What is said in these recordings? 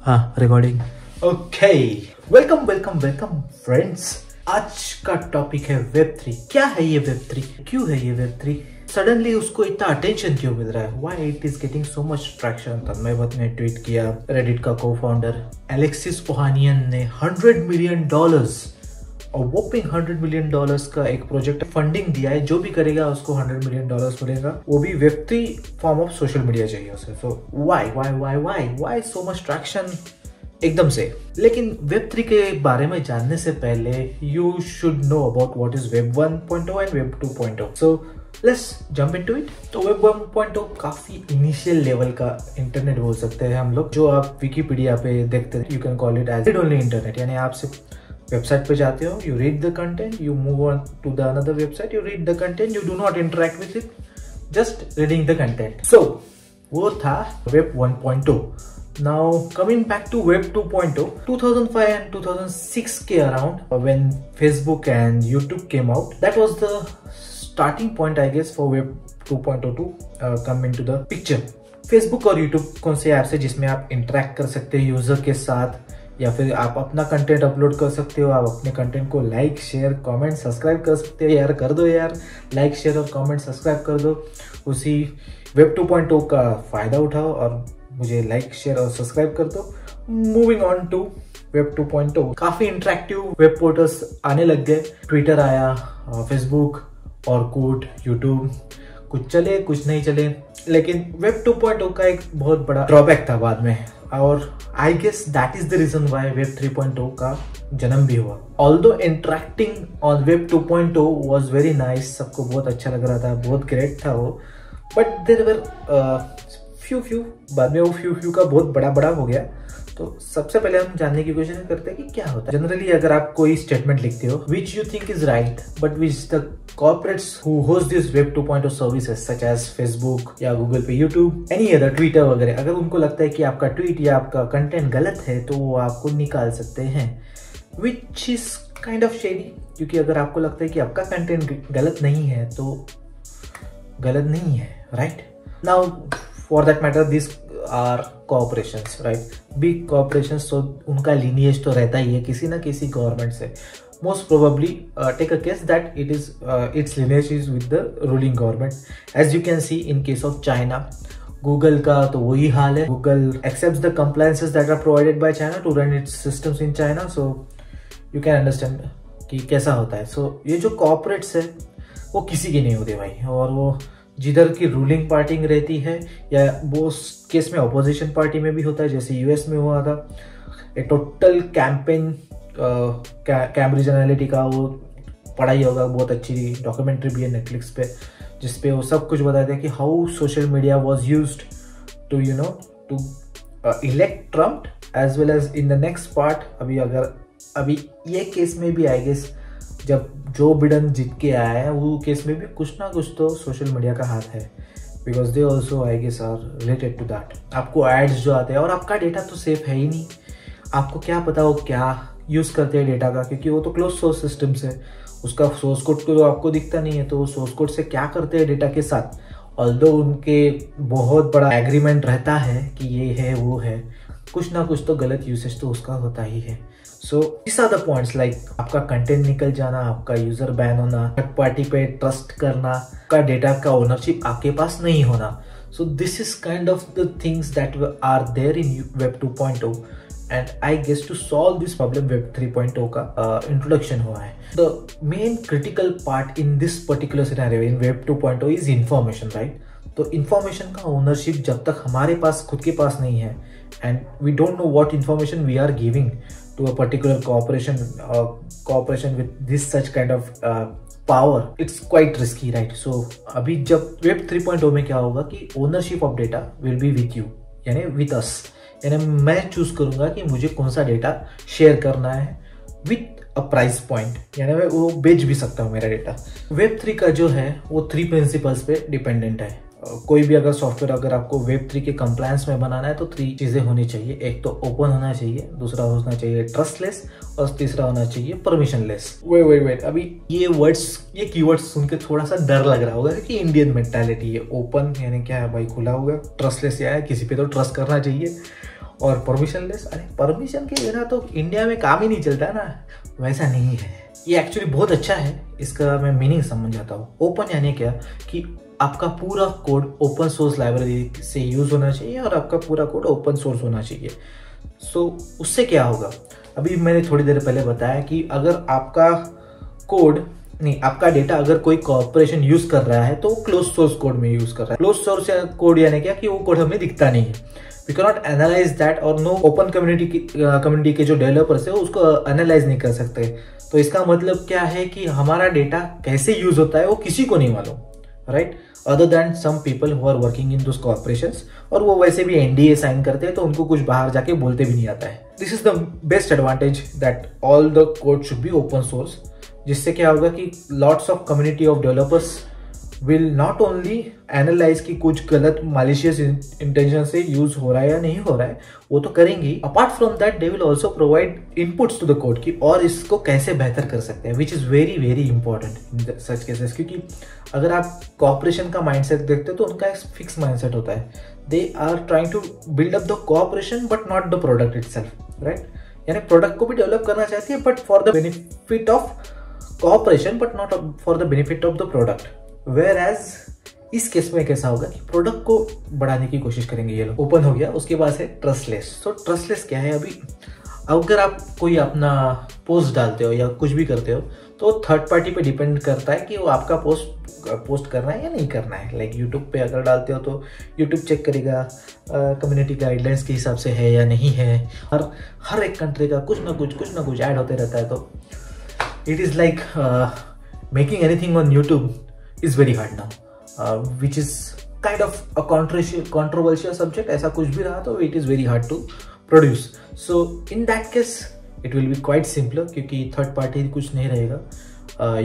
हाँ recording. Okay, welcome welcome welcome friends. आज का टॉपिक है वेब3। क्या है ये वेब3, क्यों है ये वेब3, सडनली उसको इतना अटेंशन क्यों मिल रहा है, why it is getting so much traction. Tanmay Bhatt ने ट्वीट किया, रेडिट का को फाउंडर एलेक्सिस ओहानियन ने $100 मिलियन और वोपिंग $100 मिलियन का एक प्रोजेक्ट फंडिंग दिया है। जो भी करेगा उसको $100 मिलियन मिलेगा, वो भी Web3 form of social media चाहिए उसे। So why so much traction एकदम से। लेकिन वेब3 के बारे में जानने से पहले you should know about what is web 1.0 and web 2.0। So let's jump into it. तो वेब 1.0 काफी इनिशियल लेवल का इंटरनेट बोल सकते हैं हम लोग, जो आप विकिपीडिया पे देखते हैं। You can call it as read only internet, यानी आप सिर्फ वेबसाइट पे जाते हो, you read the content, you move on to the another website, you read the content, you do not interact with it, just reading the content. So वो था web 1.0। Now coming back to Web 2.0, 2005 and 2006 के around, when Facebook and YouTube came out, that was the starting point I guess for Web 2.0 to come into the picture. Facebook और YouTube कौन से apps है जिसमें आप interact कर सकते हैं यूजर के साथ, या फिर आप अपना कंटेंट अपलोड कर सकते हो, आप अपने कंटेंट को लाइक शेयर कमेंट सब्सक्राइब कर सकते हो। यार कर दो यार, लाइक शेयर और कमेंट सब्सक्राइब कर दो, उसी Web 2.0 का फायदा उठाओ और मुझे लाइक शेयर और सब्सक्राइब कर दो। मूविंग ऑन टू वेब 2.0, काफी इंटरेक्टिव वेब पोर्टल्स आने लग गए। ट्विटर आया, फेसबुक, ऑरकुट, यूट्यूब, कुछ चले कुछ नहीं चले। लेकिन वेब 2.0 का एक बहुत बड़ा ड्रॉबैक था बाद में, और I guess that is the reason why web 3.0 का जन्म भी हुआ। Although interacting on web 2.0 was very nice, सबको बहुत अच्छा लग रहा था, बहुत ग्रेट था वो, बट देयर वर फ्यू बाद में वो फ्यू का बहुत बड़ा हो गया। तो सबसे पहले हम जानने की कोशिश करते हैं कि क्या होता है। जनरली अगर आप कोई स्टेटमेंट लिखते हो which you think is right, but which the corporates who host this web 2.0 services such as Facebook या गूगल पे, यूट्यूब, एनी अदर, ट्विटर वगैरह, अगर उनको लगता है कि आपका ट्वीट या आपका कंटेंट गलत है तो वो आपको निकाल सकते हैं, which is kind of shady. क्योंकि अगर आपको लगता है कि आपका कंटेंट गलत नहीं है तो गलत नहीं है, right. Now for that matter these are corporations, right? Big corporations, so उनका lineage तो रहता ही है किसी ना किसी गवर्नमेंट से। Most probably take a case that it is its lineage is with the ruling government, as you can see in case of China. Google का तो वही हाल है। Google accepts the compliances that are provided by China to run its systems in China, so you can understand कि कैसा होता है। So ये जो corporates है वो किसी के नहीं होते भाई, और वो जिधर की रूलिंग पार्टी रहती है, या वो केस में अपोजिशन पार्टी में भी होता है, जैसे यूएस में हुआ था एक टोटल कैंपेन कैम्ब्रिज एनालिटिका, वो पढ़ाई होगा, बहुत अच्छी डॉक्यूमेंट्री भी है नेटफ्लिक्स पे, जिसपे वो सब कुछ बताते हैं कि how social media was used to to elect Trump as well as in the next part. अभी ये केस में भी आई गेस जब जो बिडेन जीत के आया है वो केस में भी कुछ ना कुछ तो सोशल मीडिया का हाथ है, because they also I guess are related to that. आपको एड्स जो आते हैं, और आपका डेटा तो सेफ है ही नहीं, आपको क्या पता वो क्या यूज करते हैं डेटा का, क्योंकि वो तो क्लोज सोर्स सिस्टम से, उसका सोर्स कोड तो आपको दिखता नहीं है, तो वो सोर्स कोड से क्या करते हैं डेटा के साथ, ऑल्दो उनके बहुत बड़ा एग्रीमेंट रहता है कि ये है वो है, कुछ ना कुछ तो गलत यूसेज तो उसका होता ही है। So this are the points, like आपका कंटेंट निकल जाना, आपका यूजर बैन होना, थर्ड पार्टी पे ट्रस्ट करना, आपका डेटा का ओनरशिप आपके पास नहीं होना। So this is kind of the things that are there in web 2.0, and I guess to solve this problem web 3.0 का इंट्रोडक्शन हुआ है। The main critical part in this particular scenario in web 2.0 is information, right. तो information का ownership जब तक हमारे पास खुद के पास नहीं है, and we don't know what information we are giving to a particular cooperation with this such kind of power, it's quite risky, right? So अभी जब Web 3.0 में क्या होगा कि ownership of data will be with you, यानी with us, यानी मैं choose करूंगा कि मुझे कौन सा डेटा शेयर करना है with a price point, यानी मैं वो बेच भी सकता हूँ मेरा डेटा। Web 3 का जो है वो 3 प्रिंसिपल्स पे डिपेंडेंट है। कोई भी अगर सॉफ्टवेयर अगर आपको वेब 3 के कंप्लायंस में बनाना है तो 3 चीजें होनी चाहिए। एक तो ओपन होना चाहिए, दूसरा होना चाहिए ट्रस्टलेस, और तीसरा होना चाहिए परमिशनलेस। वेट, अभी ये कीवर्ड्स सुन के थोड़ा सा डर लग रहा होगा कि इंडियन मेंटालिटी है। ओपन यानी क्या है भाई, खुला होगा। ट्रस्टलेस क्या है, किसी पे तो ट्रस्ट करना चाहिए। और परमिशनलेस, अरे परमिशन के बिना तो इंडिया में काम ही नहीं चलता ना, वैसा नहीं है। ये एक्चुअली बहुत अच्छा है, इसका मैं मीनिंग समझ जाता हूँ। ओपन यानी क्या कि आपका पूरा कोड ओपन सोर्स लाइब्रेरी से यूज होना चाहिए और आपका पूरा कोड ओपन सोर्स होना चाहिए। सो उससे क्या होगा, अभी मैंने थोड़ी देर पहले बताया कि अगर आपका कोड नहीं, आपका डेटा अगर कोई कॉर्पोरेशन यूज कर रहा है तो वो क्लोज सोर्स कोड में यूज कर रहा है। क्लोज सोर्स कोड यानी क्या कि वो कोड हमें दिखता नहीं है, we can not analyse that, और नो ओपन कम्युनिटी के जो डेवलपर्स है उसको एनालाइज नहीं कर सकते। तो इसका मतलब क्या है कि हमारा डेटा कैसे यूज होता है वो किसी को नहीं मालूम, right, other than some people who are working in those corporations, और वो वैसे भी एनडीए साइन करते हैं तो उनको कुछ बाहर जाके बोलते भी नहीं आता है। This is the best advantage that all the code should be open source, जिससे क्या होगा कि lots of community of developers will not only analyse कि कुछ गलत मालिशियस इंटेंशन से यूज हो रहा है या नहीं हो रहा है, वो तो करेंगे। Apart from that they will also provide inputs to the code की, और इसको कैसे बेहतर कर सकते हैं, which is very very important in such cases. क्योंकि अगर आप कॉर्पोरेशन का माइंडसेट देखते हो तो उनका एक फिक्स माइंडसेट होता है, they are trying to build up the corporation but not the product itself, right, यानी प्रोडक्ट को भी डेवलप करना चाहती है but for the benefit of corporation but not for the benefit of the product. Whereas इस case में कैसा होगा कि प्रोडक्ट को बढ़ाने की कोशिश करेंगे ये लोग। ओपन हो गया, उसके बाद है ट्रस्टलेस। तो ट्रस्टलेस क्या है, अभी अगर आप कोई अपना पोस्ट डालते हो या कुछ भी करते हो तो थर्ड पार्टी पे डिपेंड करता है कि वो आपका पोस्ट करना है या नहीं करना है। लाइक यूट्यूब पे अगर डालते हो तो यूट्यूब चेक करेगा कम्युनिटी गाइडलाइंस के हिसाब से है या नहीं है। हर एक कंट्री का कुछ ना कुछ ऐड होते रहता है, तो it is like making anything on YouTube is very hard now, which is kind of a controversial subject. ऐसा कुछ भी रहा तो it is very hard to produce. So in that case it will be quite simpler क्योंकि third party कुछ नहीं रहेगा.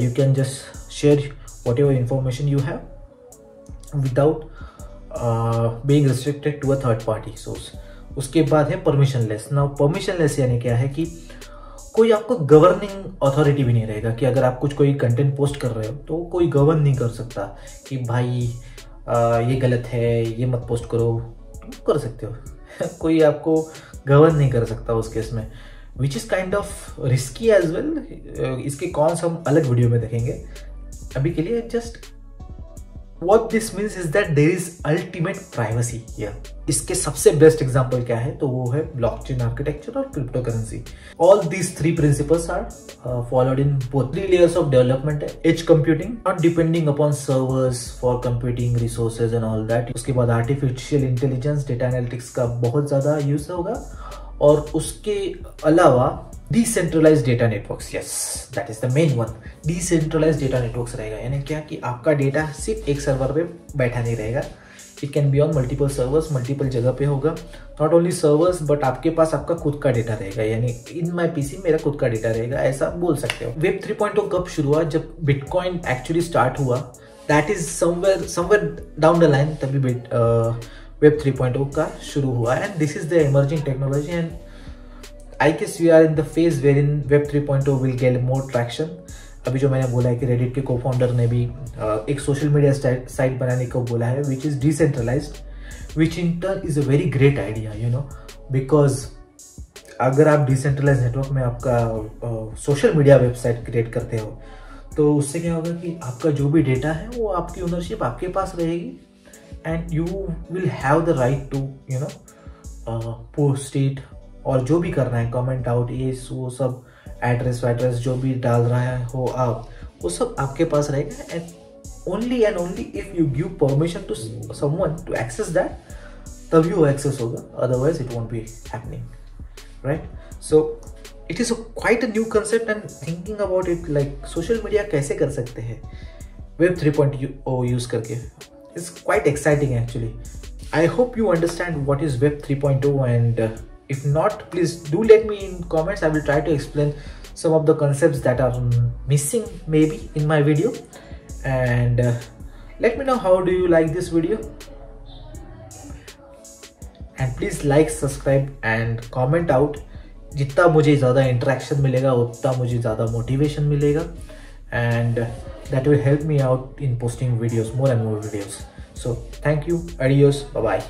You can just share whatever information you have without being restricted to a third party source. उसके बाद है permissionless. Now permissionless यानी क्या है कि कोई आपको गवर्निंग अथॉरिटी भी नहीं रहेगा कि अगर आप कोई कंटेंट पोस्ट कर रहे हो तो कोई गवर्न नहीं कर सकता कि भाई ये गलत है, ये मत पोस्ट करो, कर सकते हो कोई आपको गवर्न नहीं कर सकता उस केस में, which is kind of risky as well. इसके कॉन्स हम अलग वीडियो में देखेंगे। अभी के लिए just what this means is that there is ultimate privacy here. इसके सबसे बेस्ट एग्जांपल क्या है तो वो है ब्लॉकचेन आर्किटेक्चर और crypto currency. All these three principles are followed in both. 3 layers of development है। Edge computing, not depending upon servers for computing resources and all that. उसके बाद आर्टिफिशियल इंटेलिजेंस, डेटा एनालिटिक्स का बहुत ज्यादा use होगा, और उसके अलावा decentralise data networks. Yes, that is the main one. Decentralise data networks रहेगा, यानी क्या कि आपका डेटा सिर्फ एक सर्वर पे बैठा नहीं रहेगा, it can be on multiple servers, multiple जगह पे होगा। नॉट ओनली सर्वर्स बट आपके पास आपका खुद का डेटा रहेगा, यानी इन माई पीसी मेरा खुद का डेटा रहेगा, ऐसा बोल सकते हो। वेब 3.0 कब शुरू हुआ, जब बिटकॉइन एक्चुअली स्टार्ट हुआ, that is somewhere down the line, तभी वेब 3.0 का शुरू हुआ। And this is the emerging technology and I guess we are in the phase wherein Web 3.0 will get more traction. अभी जो मैंने बोला है कि Reddit के co-founder ने भी एक सोशल मीडिया साइट बनाने को बोला है which is decentralized, which in turn is a very great idea, you know, because अगर आप डिसेंट्रलाइज नेटवर्क में आपका सोशल मीडिया वेबसाइट क्रिएट करते हो तो उससे क्या होगा कि आपका जो भी डेटा है वो आपकी ओनरशिप आपके पास रहेगी, and you will have the right to you know post it, और जो भी करना है कमेंट आउट, ये वो सब एड्रेस जो भी डाल रहा हो आप, वो सब आपके पास रहेगा। And only if you give permission to someone to access that, तभी वो एक्सेस होगा, otherwise it won't be happening, right. So it is quite a new concept and thinking about it, like social media कैसे कर सकते हैं web 3.0 use करके, it's quite exciting actually. I hope you understand what is web 3.0 and if not, please do let me in comments. I will try to explain some of the concepts that are missing maybe in my video, and let me know how do you like this video, and please like, subscribe and comment out. जितना मुझे ज़्यादा interaction मिलेगा उतना मुझे ज़्यादा motivation मिलेगा, and that will help me out in posting videos, more and more videos. So thank you, adios, bye bye.